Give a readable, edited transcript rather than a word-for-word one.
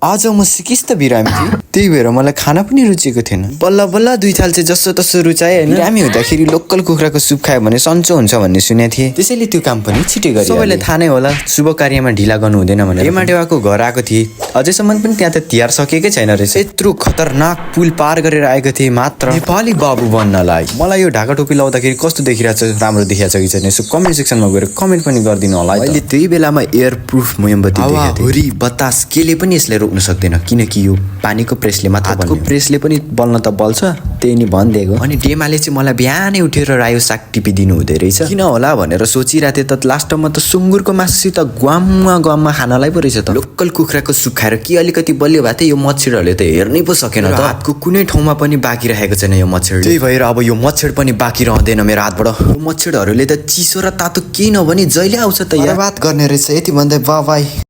आज म सिकिस्त बिरामी थिएँ, त्यही भएर मलाई खाना पनि रुचेको थिएन। बल्ल बल्ल 2 थाल चाहिँ जसो तसो रुचाए हैन। बिरामी हुँदाखेरि लोकल कुखुराको सुप खायो भने सन्चो हुन्छ भन्ने सुनेको थिएँ, त्यसैले त्यो काम पनि छिटै गरे। सबैलाई थाहा नै होला शुभ कार्यमा ढिला गर्नु हुँदैन भनेर डेमाडेवाको घर आएको थिएँ। अझैसम्म पनि त्यहाँ त तिहार सकेकै छैन रहेछ। यत्रो खतरनाक पुल पार गरेर आएको थिएँ मात्र नेपाली बाबु बन्नलाई। मलाई यो ढाका टोपी लाउँदाखेरि कस्तो देखिरहेछ, राम्रो देखिरहेछ कि छैन यसो कमेन्ट सेक्सनमा गएर कमेन्ट पनि गरिदिनु होला है। अहिले त्यही बेलामा एयर प्रुफ मोमबत्ती देखेको थिएँ। हुरी बतास केले पनि यसले रोक्न सक्दैन, किनकि यो पानीको प्रेसले मात्र बल्छ। हातको प्रेसले पनि बल्न त बल्छ, त्यही नि भनिदिएको। अनि डेमाले चाहिँ मलाई बिहानै उठेर रायो साग टिपिदिनु हुँदै रहेछ। किन होला भनेर सोचिरहेको थिएँ त लास्टमा त सुँगुरको मासुसित ग्वाममा खानालाई पो रहेछ त। लोकल कुखुराको सुप खाएर के अलिकति बलियो भए यो मच्छरहरूले त हेर्नै पो सकेन त। हातको कुनै ठाउँमा पनि बाँकी राखेको छैन यो मच्छर। त्यही भएर अब यो मच्छर पनि बाँकी रहँदैन मेरो हातबाट। यो मच्छरहरूले त चिसो र तातो केही नभनी जहिले आउँछ त यार। बात गर्ने रहेछ। यति भन्दै बाई।